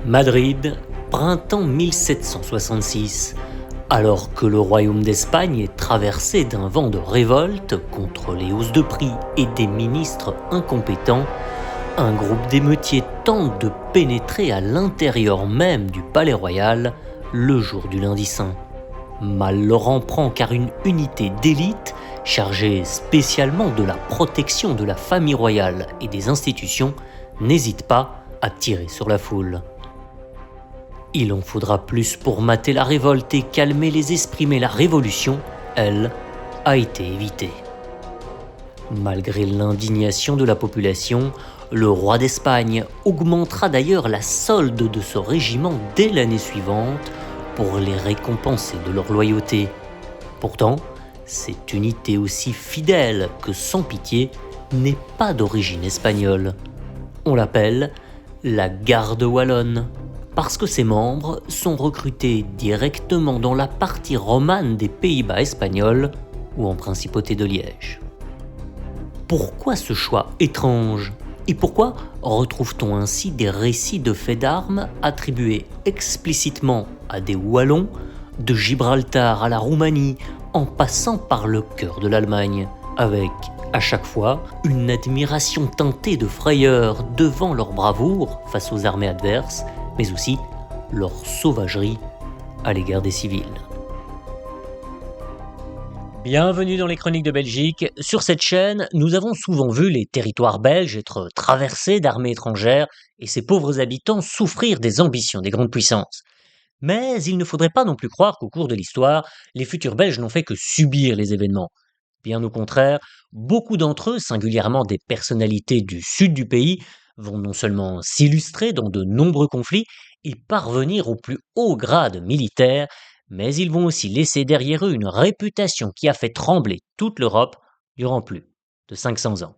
Madrid, printemps 1766. Alors que le royaume d'Espagne est traversé d'un vent de révolte contre les hausses de prix et des ministres incompétents, un groupe d'émeutiers tente de pénétrer à l'intérieur même du palais royal le jour du lundi saint. Mal leur en prend car une unité d'élite chargée spécialement de la protection de la famille royale et des institutions n'hésite pas à tirer sur la foule. Il en faudra plus pour mater la révolte et calmer les esprits, mais la révolution, elle, a été évitée. Malgré l'indignation de la population, le roi d'Espagne augmentera d'ailleurs la solde de ce régiment dès l'année suivante pour les récompenser de leur loyauté. Pourtant, cette unité aussi fidèle que sans pitié n'est pas d'origine espagnole. On l'appelle la Garde wallonne, parce que ses membres sont recrutés directement dans la partie romane des Pays-Bas espagnols ou en principauté de Liège. Pourquoi ce choix étrange ? Et pourquoi retrouve-t-on ainsi des récits de faits d'armes attribués explicitement à des Wallons, de Gibraltar à la Roumanie, en passant par le cœur de l'Allemagne, avec, à chaque fois, une admiration teintée de frayeur devant leur bravoure face aux armées adverses, mais aussi leur sauvagerie à l'égard des civils. Bienvenue dans les Chroniques de Belgique. Sur cette chaîne, nous avons souvent vu les territoires belges être traversés d'armées étrangères et ses pauvres habitants souffrir des ambitions des grandes puissances. Mais il ne faudrait pas non plus croire qu'au cours de l'histoire, les futurs Belges n'ont fait que subir les événements. Bien au contraire, beaucoup d'entre eux, singulièrement des personnalités du sud du pays, vont non seulement s'illustrer dans de nombreux conflits et parvenir au plus haut grade militaire, mais ils vont aussi laisser derrière eux une réputation qui a fait trembler toute l'Europe durant plus de 500 ans.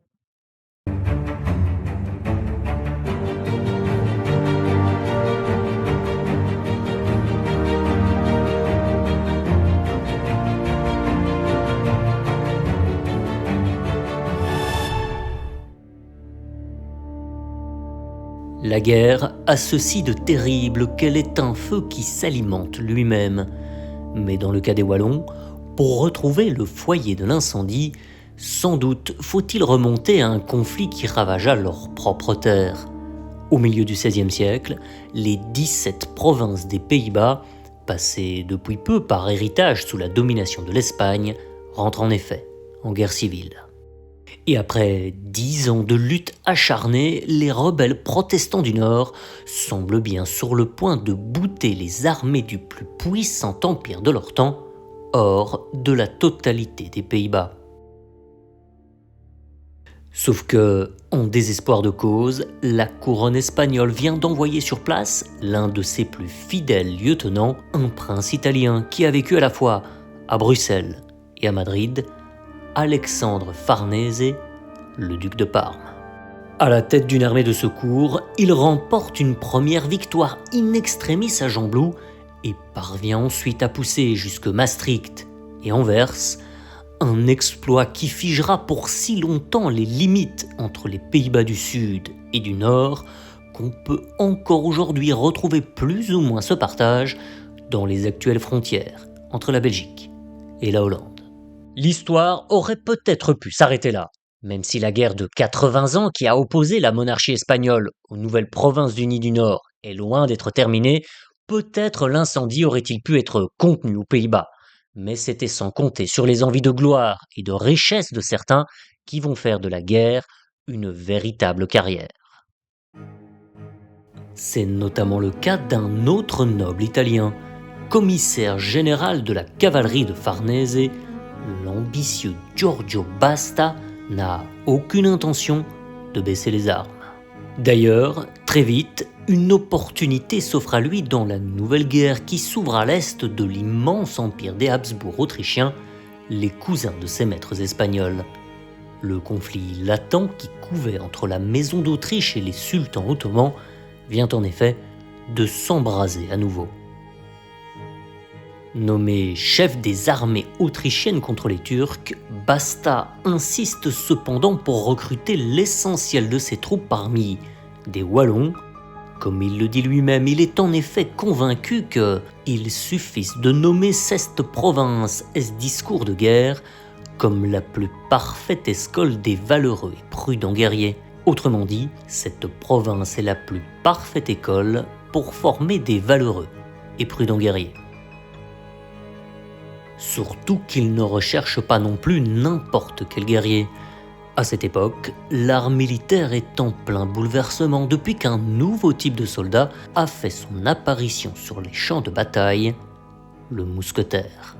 La guerre a ceci de terrible qu'elle est un feu qui s'alimente lui-même. Mais dans le cas des Wallons, pour retrouver le foyer de l'incendie, sans doute faut-il remonter à un conflit qui ravagea leur propre terre. Au milieu du XVIe siècle, les 17 provinces des Pays-Bas, passées depuis peu par héritage sous la domination de l'Espagne, rentrent en effet en guerre civile. Et après 10 ans de lutte acharnée, les rebelles protestants du Nord semblent bien sur le point de bouter les armées du plus puissant empire de leur temps, hors de la totalité des Pays-Bas. Sauf que, en désespoir de cause, la couronne espagnole vient d'envoyer sur place l'un de ses plus fidèles lieutenants, un prince italien qui a vécu à la fois à Bruxelles et à Madrid, Alexandre Farnese, le duc de Parme. À la tête d'une armée de secours, il remporte une première victoire in extremis à Gembloux et parvient ensuite à pousser jusque Maastricht et Anvers, un exploit qui figera pour si longtemps les limites entre les Pays-Bas du Sud et du Nord qu'on peut encore aujourd'hui retrouver plus ou moins ce partage dans les actuelles frontières entre la Belgique et la Hollande. L'histoire aurait peut-être pu s'arrêter là, même si la guerre de 80 ans qui a opposé la monarchie espagnole aux nouvelles provinces unies du Nord est loin d'être terminée, peut-être l'incendie aurait-il pu être contenu aux Pays-Bas, mais c'était sans compter sur les envies de gloire et de richesse de certains qui vont faire de la guerre une véritable carrière. C'est notamment le cas d'un autre noble italien, commissaire général de la cavalerie de Farnese. L'ambitieux Giorgio Basta n'a aucune intention de baisser les armes. D'ailleurs, très vite, une opportunité s'offre à lui dans la nouvelle guerre qui s'ouvre à l'est de l'immense empire des Habsbourg autrichiens, les cousins de ses maîtres espagnols. Le conflit latent qui couvait entre la maison d'Autriche et les sultans ottomans vient en effet de s'embraser à nouveau. Nommé chef des armées autrichiennes contre les Turcs, Basta insiste cependant pour recruter l'essentiel de ses troupes parmi des Wallons, Comme il le dit lui-même, il est en effet convaincu que il suffise de nommer cette province et ce discours de guerre comme la plus parfaite escole des valeureux et prudents guerriers. Autrement dit, cette province est la plus parfaite école pour former des valeureux et prudents guerriers. Surtout qu'il ne recherche pas non plus n'importe quel guerrier. À cette époque, l'art militaire est en plein bouleversement depuis qu'un nouveau type de soldat a fait son apparition sur les champs de bataille, le mousquetaire.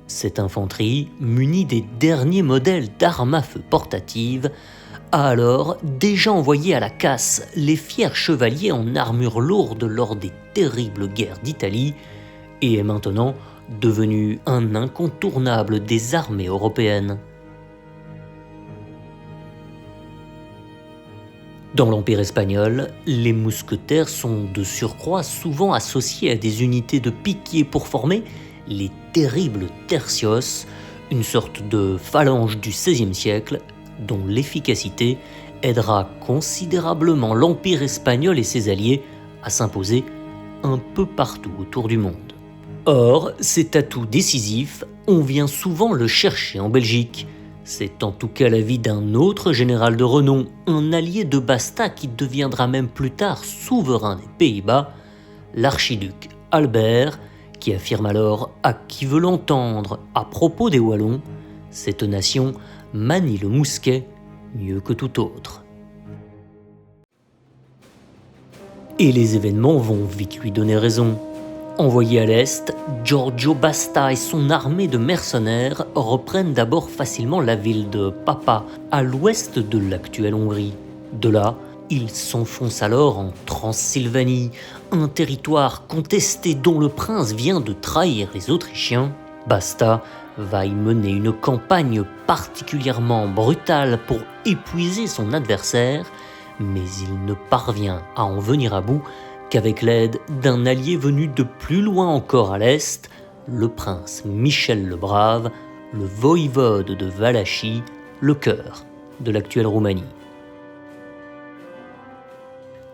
Cette infanterie, munie des derniers modèles d'armes à feu portatives, a alors déjà envoyé à la casse les fiers chevaliers en armure lourde lors des terribles guerres d'Italie et est maintenant devenu un incontournable des armées européennes. Dans l'Empire espagnol, les mousquetaires sont de surcroît souvent associés à des unités de piquiers pour former les terribles tercios, une sorte de phalange du XVIe siècle dont l'efficacité aidera considérablement l'Empire espagnol et ses alliés à s'imposer un peu partout autour du monde. Or, cet atout décisif, on vient souvent le chercher en Belgique. C'est en tout cas l'avis d'un autre général de renom, un allié de Basta qui deviendra même plus tard souverain des Pays-Bas, l'archiduc Albert, qui affirme alors à qui veut l'entendre à propos des Wallons, cette nation manie le mousquet mieux que tout autre. Et les événements vont vite lui donner raison. Envoyé à l'est, Giorgio Basta et son armée de mercenaires reprennent d'abord facilement la ville de Papa, à l'ouest de l'actuelle Hongrie. De là, ils s'enfoncent alors en Transylvanie, un territoire contesté dont le prince vient de trahir les Autrichiens. Basta va y mener une campagne particulièrement brutale pour épuiser son adversaire, mais il ne parvient à en venir à bout qu'avec l'aide d'un allié venu de plus loin encore à l'est, le prince Michel le Brave, le voïvode de Valachie, le cœur de l'actuelle Roumanie.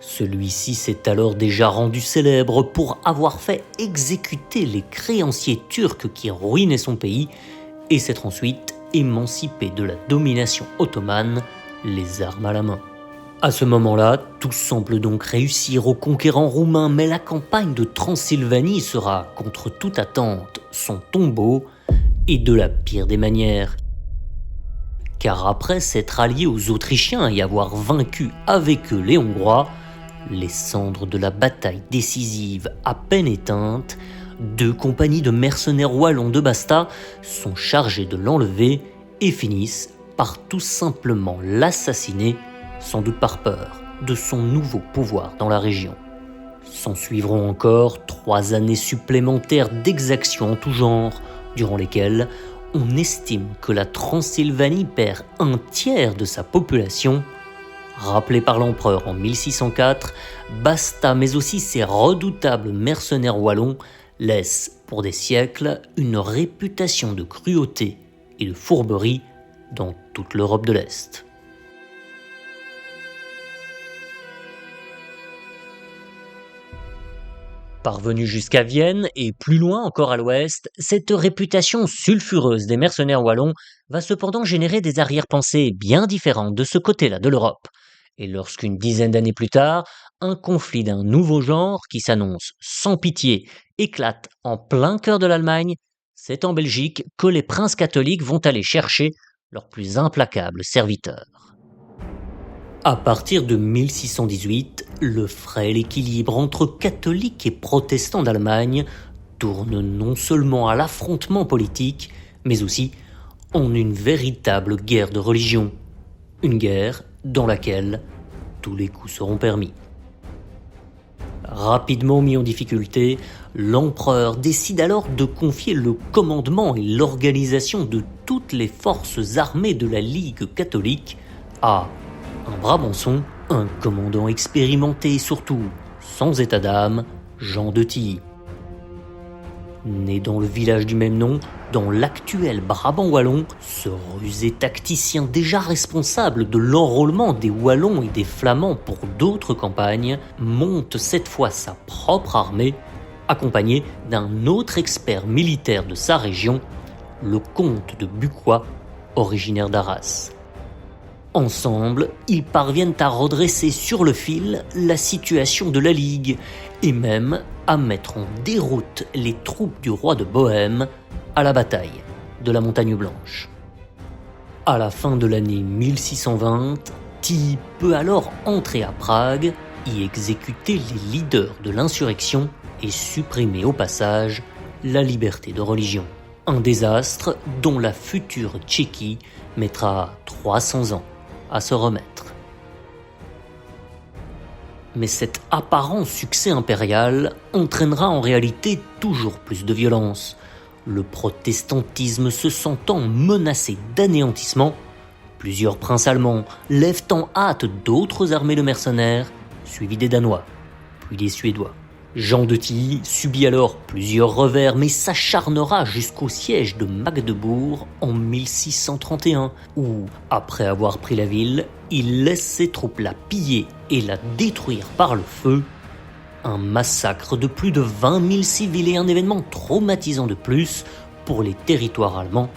Celui-ci s'est alors déjà rendu célèbre pour avoir fait exécuter les créanciers turcs qui ruinaient son pays et s'être ensuite émancipé de la domination ottomane, les armes à la main. À ce moment-là, tout semble donc réussir aux conquérants roumains, mais la campagne de Transylvanie sera, contre toute attente, son tombeau, et de la pire des manières. Car après s'être allié aux Autrichiens et avoir vaincu avec eux les Hongrois, les cendres de la bataille décisive à peine éteintes, 2 compagnies de mercenaires wallons de Basta sont chargées de l'enlever et finissent par tout simplement l'assassiner, sans doute par peur de son nouveau pouvoir dans la région. S'en suivront encore 3 années supplémentaires d'exactions en tout genre, durant lesquelles on estime que la Transylvanie perd 1/3 de sa population. Rappelé par l'empereur en 1604, Basta, mais aussi ses redoutables mercenaires wallons, laissent pour des siècles une réputation de cruauté et de fourberie dans toute l'Europe de l'Est. Parvenu jusqu'à Vienne et plus loin encore à l'ouest, cette réputation sulfureuse des mercenaires wallons va cependant générer des arrière-pensées bien différentes de ce côté-là de l'Europe. Et lorsqu'une dizaine d'années plus tard, un conflit d'un nouveau genre qui s'annonce sans pitié éclate en plein cœur de l'Allemagne, c'est en Belgique que les princes catholiques vont aller chercher leurs plus implacables serviteurs. À partir de 1618, le frêle équilibre entre catholiques et protestants d'Allemagne tourne non seulement à l'affrontement politique, mais aussi en une véritable guerre de religion. Une guerre dans laquelle tous les coups seront permis. Rapidement mis en difficulté, l'empereur décide alors de confier le commandement et l'organisation de toutes les forces armées de la Ligue catholique à un Brabançon, un commandant expérimenté et surtout sans état d'âme, Jean de Tilly. Né dans le village du même nom, dans l'actuel Brabant wallon, ce rusé tacticien déjà responsable de l'enrôlement des Wallons et des Flamands pour d'autres campagnes, monte cette fois sa propre armée, accompagné d'un autre expert militaire de sa région, le comte de Bucquoy, originaire d'Arras. Ensemble, ils parviennent à redresser sur le fil la situation de la Ligue et même à mettre en déroute les troupes du roi de Bohême à la bataille de la Montagne Blanche. À la fin de l'année 1620, Tilly peut alors entrer à Prague, y exécuter les leaders de l'insurrection et supprimer au passage la liberté de religion. Un désastre dont la future Tchéquie mettra 300 ans à se remettre. Mais cet apparent succès impérial entraînera en réalité toujours plus de violence. Le protestantisme se sentant menacé d'anéantissement, plusieurs princes allemands lèvent en hâte d'autres armées de mercenaires, suivis des Danois, puis des Suédois. Jean de Tilly subit alors plusieurs revers mais s'acharnera jusqu'au siège de Magdebourg en 1631 où, après avoir pris la ville, il laisse ses troupes la piller et la détruire par le feu. Un massacre de plus de 20 000 civils et un événement traumatisant de plus pour les territoires allemands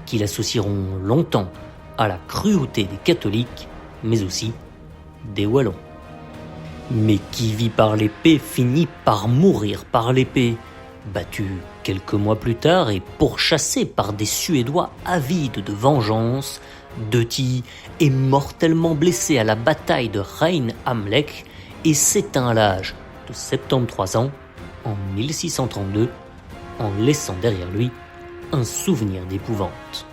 qui l'associeront longtemps à la cruauté des catholiques mais aussi des Wallons. Mais qui vit par l'épée finit par mourir par l'épée. Battu quelques mois plus tard et pourchassé par des Suédois avides de vengeance, de Tilly est mortellement blessé à la bataille de Rhein-am-Lech et s'éteint à l'âge de 73 ans en 1632, en laissant derrière lui un souvenir d'épouvante.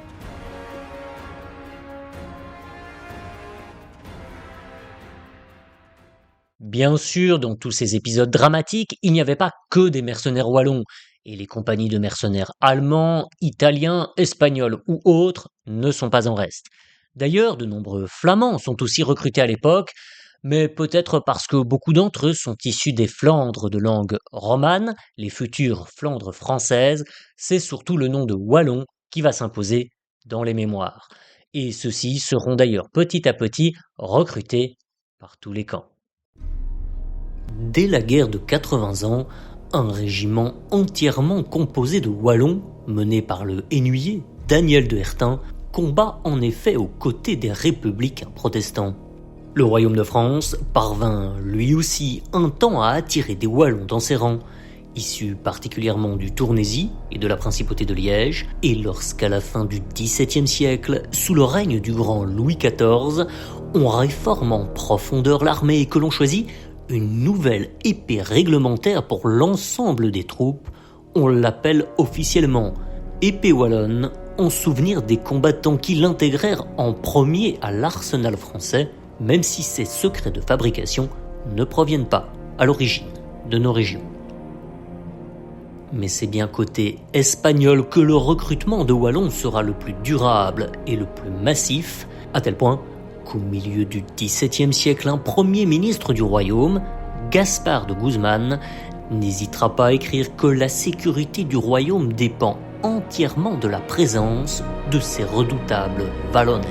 Bien sûr, dans tous ces épisodes dramatiques, il n'y avait pas que des mercenaires wallons, et les compagnies de mercenaires allemands, italiens, espagnols ou autres ne sont pas en reste. D'ailleurs, de nombreux Flamands sont aussi recrutés à l'époque, mais peut-être parce que beaucoup d'entre eux sont issus des Flandres de langue romane, les futures Flandres françaises, c'est surtout le nom de Wallon qui va s'imposer dans les mémoires. Et ceux-ci seront d'ailleurs petit à petit recrutés par tous les camps. Dès la guerre de 80 ans, un régiment entièrement composé de Wallons, mené par le Hainautier Daniel de Hertin, combat en effet aux côtés des républicains protestants. Le royaume de France parvint lui aussi un temps à attirer des Wallons dans ses rangs, issus particulièrement du Tournaisis et de la principauté de Liège, et lorsqu'à la fin du XVIIe siècle, sous le règne du grand Louis XIV, on réforme en profondeur l'armée et que l'on choisit une nouvelle épée réglementaire pour l'ensemble des troupes, on l'appelle officiellement épée wallonne en souvenir des combattants qui l'intégrèrent en premier à l'arsenal français, même si ces secrets de fabrication ne proviennent pas, à l'origine, de nos régions. Mais c'est bien côté espagnol que le recrutement de Wallons sera le plus durable et le plus massif, à tel point qu'au milieu du XVIIe siècle, un premier ministre du royaume, Gaspard de Guzman, n'hésitera pas à écrire que la sécurité du royaume dépend entièrement de la présence de ces redoutables Wallones.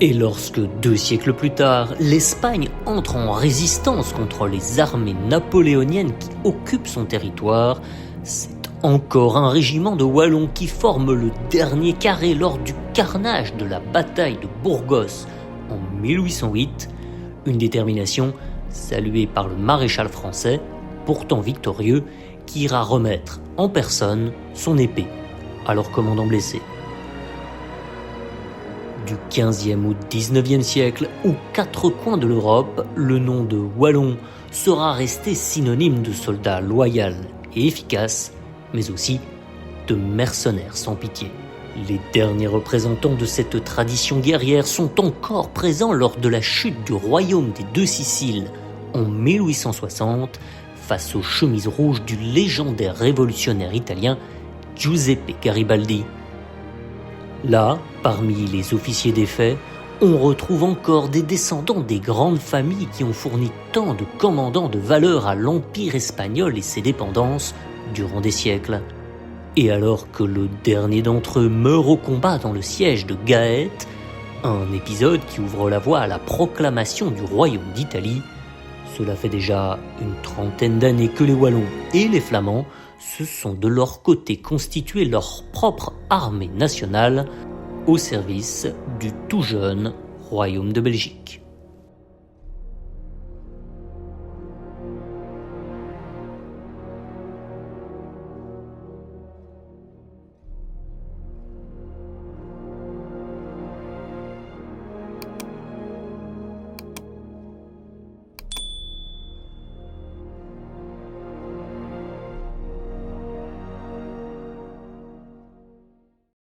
Et lorsque 2 siècles plus tard, l'Espagne entre en résistance contre les armées napoléoniennes qui occupent son territoire, c'est encore un régiment de Wallons qui forme le dernier carré lors du carnage de la bataille de Burgos en 1808, une détermination saluée par le maréchal français, pourtant victorieux, qui ira remettre en personne son épée à leur commandant blessé. Du XVe au XIXe siècle, aux 4 coins de l'Europe, le nom de Wallon sera resté synonyme de soldat loyal et efficace, mais aussi de mercenaires sans pitié. Les derniers représentants de cette tradition guerrière sont encore présents lors de la chute du royaume des 2 Siciles en 1860 face aux chemises rouges du légendaire révolutionnaire italien Giuseppe Garibaldi. Là, parmi les officiers défaits, on retrouve encore des descendants des grandes familles qui ont fourni tant de commandants de valeur à l'Empire espagnol et ses dépendances durant des siècles. Et alors que le dernier d'entre eux meurt au combat dans le siège de Gaète, un épisode qui ouvre la voie à la proclamation du royaume d'Italie, cela fait déjà une trentaine d'années que les Wallons et les Flamands se sont de leur côté constitué leur propre armée nationale au service du tout jeune royaume de Belgique.